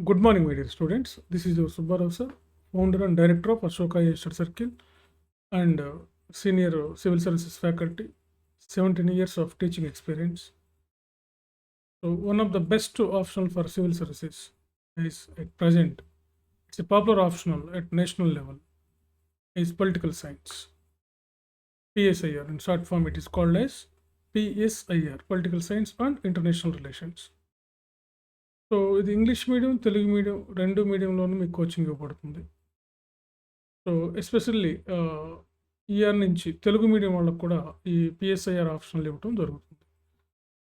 Good morning, my dear students. This is your Subbarao sir, founder and director of Ashoka Study Circle and senior civil services faculty, 17 years of teaching experience. So one of the best optional for civil services is at present, it's a popular optional at national level, is political science. PSIR, in short form it is called as PSIR, Political Science and International Relations. So ఇది English medium, Telugu medium 2 మీడియంలోనూ మీకు coaching ఇవ్వబడుతుంది. So especially ఈ year నుంచి Telugu medium వాళ్ళకి కూడా ఈ PSIR ఆప్షన్లు ఇవ్వటం జరుగుతుంది.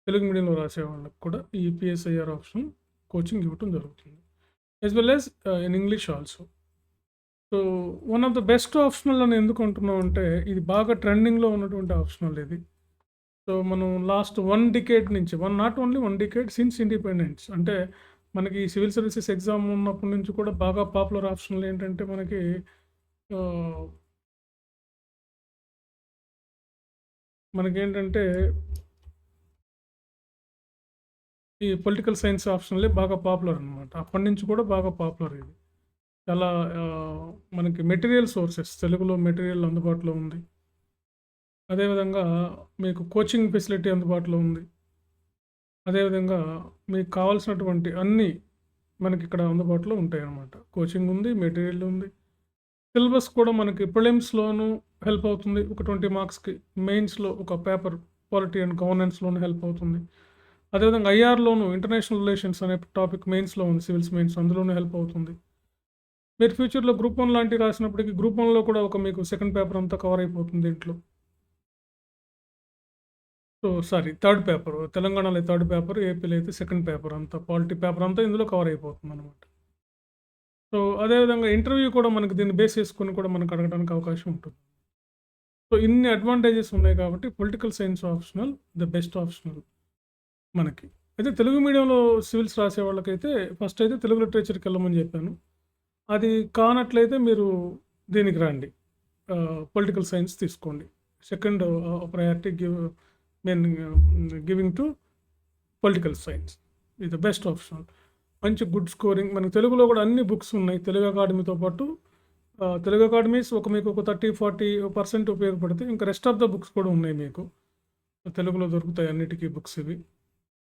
తెలుగు మీడియంలో రాసే వాళ్ళకి కూడా ఈ పిఎస్ఐఆర్ ఆప్షన్ కోచింగ్ ఇవ్వటం జరుగుతుంది. As well as in English also. So one of the best optional అని ఎందుకు అంటున్నాం అంటే ఇది బాగా ట్రెండింగ్లో ఉన్నటువంటి ఆప్షనల్ ఇది. సో మనం లాస్ట్ 1 డికేడ్ నుంచి not only 1 decade since independence, అంటే మనకి సివిల్ సర్వీసెస్ ఎగ్జామ్ ఉన్నప్పటి నుంచి కూడా బాగా పాపులర్ ఆప్షన్లు ఏంటంటే మనకేంటంటే ఈ పొలిటికల్ సైన్స్ ఆప్షన్లే బాగా పాపులర్ అనమాట. అప్పటి నుంచి కూడా బాగా పాపులర్ ఇది. చాలా మనకి మెటీరియల్ సోర్సెస్, తెలుగులో మెటీరియల్ అందుబాటులో ఉంది. అదేవిధంగా మీకు కోచింగ్ ఫెసిలిటీ అందుబాటులో ఉంది. అదేవిధంగా మీకు కావాల్సినటువంటి అన్నీ మనకి ఇక్కడ అందుబాటులో ఉంటాయి అన్నమాట. కోచింగ్ ఉంది, మెటీరియల్ ఉంది. సిలబస్ కూడా మనకి ప్రిలిమ్స్‌లోనూ హెల్ప్ అవుతుంది. ఒక 20 మార్క్స్‌కి. మెయిన్స్‌లో ఒక పేపర్ పాలిటీ అండ్ గవర్నెన్స్‌లోనూ హెల్ప్ అవుతుంది. అదేవిధంగా ఐఆర్‌లోనూ ఇంటర్నేషనల్ రిలేషన్స్ అనే టాపిక్ మెయిన్స్‌లో ఉంది. సివిల్స్ మెయిన్స్ అందులోనూ హెల్ప్ అవుతుంది. మీరు ఫ్యూచర్‌లో గ్రూప్ 1 లాంటివి రాసినప్పటికీ గ్రూప్ 1లో కూడా ఒక మీకు సెకండ్ పేపర్ అంతా కవర్ అయిపోతుంది దీంట్లో. So third paper. తెలంగాణలో థర్డ్ పేపర్, ఏపీలో అయితే సెకండ్ పేపర్ అంతా పాలిటీ పేపర్ అంతా ఇందులో కవర్ అయిపోతుందనమాట. సో అదేవిధంగా ఇంటర్వ్యూ కూడా మనకి దీన్ని బేస్ చేసుకొని కూడా మనకు అడగడానికి అవకాశం ఉంటుంది. సో ఇన్ని అడ్వాంటేజెస్ ఉన్నాయి కాబట్టి political science optional the best optional మనకి. అయితే తెలుగు మీడియంలో సివిల్స్ రాసే వాళ్ళకైతే ఫస్ట్ అయితే తెలుగు లిటరేచర్కి వెళ్ళమని చెప్పాను. అది కానట్లయితే మీరు దీనికి రండి, పొలిటికల్ సైన్స్ తీసుకోండి. Second priority giving to political science ఇది ద బెస్ట్ ఆప్షన్. మంచి గుడ్ స్కోరింగ్. మనకి తెలుగులో కూడా అన్ని బుక్స్ ఉన్నాయి. తెలుగు అకాడమీతో పాటు తెలుగు అకాడమీస్ మీకు ఒక 30-40% ఉపయోగపడతాయి. ఇంకా రెస్ట్ ఆఫ్ ద బుక్స్ కూడా ఉన్నాయి మీకు. తెలుగులో దొరుకుతాయి అన్నిటికీ బుక్స్ ఇవి.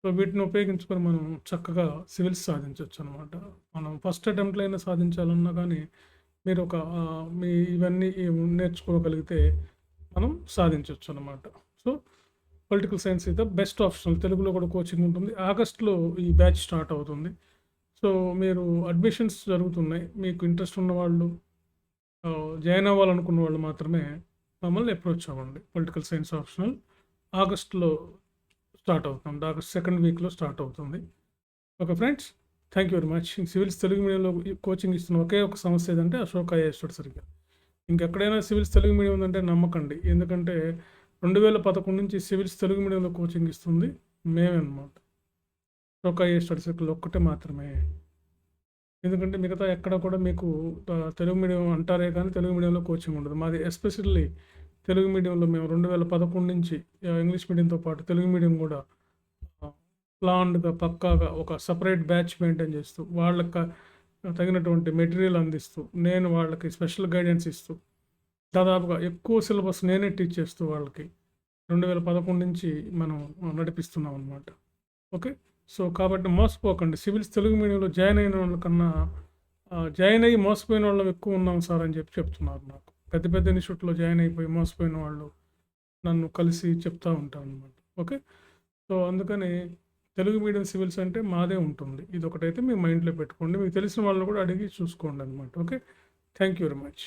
సో వీటిని ఉపయోగించుకొని మనం చక్కగా సివిల్స్ సాధించవచ్చు అనమాట. మనం ఫస్ట్ అటెంప్ట్లో అయినా సాధించాలన్నా కానీ మీరు మీ ఇవన్నీ నేర్చుకోగలిగితే మనం సాధించవచ్చు అనమాట. సో పొలిటికల్ సైన్స్ ఇది బెస్ట్ ఆప్షన్. తెలుగులో కూడా కోచింగ్ ఉంటుంది. ఆగస్టులో ఈ బ్యాచ్ స్టార్ట్ అవుతుంది. సో మీరు అడ్మిషన్స్ జరుగుతున్నాయి. మీకు ఇంట్రెస్ట్ ఉన్నవాళ్ళు, జాయిన్ అవ్వాలనుకున్న వాళ్ళు మాత్రమే మమ్మల్ని అప్రోచ్ అవ్వండి. పొలిటికల్ సైన్స్ ఆప్షనల్ ఆగస్టులో స్టార్ట్ అవుతుంది. ఆగస్ట్ సెకండ్ వీక్లో స్టార్ట్ అవుతుంది. Okay friends, thank you very much. Civils Telugu మీడియంలో కోచింగ్ ఇస్తున్న ఒకే ఒక సమస్య ఏదంటే అశోక స్టడీ సర్కిల్. ఇంకెక్కడైనా సివిల్స్ తెలుగు మీడియం ఉందంటే నమ్మకండి. ఎందుకంటే 2011 నుంచి సివిల్స్ తెలుగు మీడియంలో కోచింగ్ ఇస్తుంది మేమే అనమాట. అశోక స్టడీ సర్కిల్ ఒక్కటే మాత్రమే. ఎందుకంటే మిగతా ఎక్కడ కూడా మీకు తెలుగు మీడియం అంటారే కానీ తెలుగు మీడియంలో కోచింగ్ ఉండదు. మాది ఎస్పెషల్లీ తెలుగు మీడియంలో మేము 2011 నుంచి ఇంగ్లీష్ మీడియంతో పాటు తెలుగు మీడియం కూడా ప్లాన్డ్గా పక్కాగా ఒక సపరేట్ బ్యాచ్ మెయింటైన్ చేస్తూ వాళ్ళకి తగినటువంటి మెటీరియల్ అందిస్తూ నేను వాళ్ళకి స్పెషల్ గైడెన్స్ ఇస్తూ దాదాపుగా ఎక్కువ సిలబస్ నేనే టీచ్ చేస్తూ వాళ్ళకి 2011 నుంచి మనం నడిపిస్తున్నాం అనమాట. ఓకే, సో కాబట్టి మోసపోకండి. సివిల్స్ తెలుగు మీడియంలో జాయిన్ అయిన వాళ్ళకన్నా జాయిన్ అయ్యి మోసపోయిన వాళ్ళు ఎక్కువ ఉన్నాం సార్ అని చెప్తున్నారు నాకు. పెద్ద పెద్ద ఇన్స్టిట్యూట్లో జాయిన్ అయిపోయి మోసపోయిన వాళ్ళు నన్ను కలిసి చెప్తూ ఉంటాను అనమాట. ఓకే, సో అందుకని తెలుగు మీడియం సివిల్స్ అంటే మాదే ఉంటుంది. ఇది ఒకటైతే మీ మైండ్లో పెట్టుకోండి. మీకు తెలిసిన వాళ్ళు కూడా అడిగి చూసుకోండి అనమాట. Okay, thank you very much.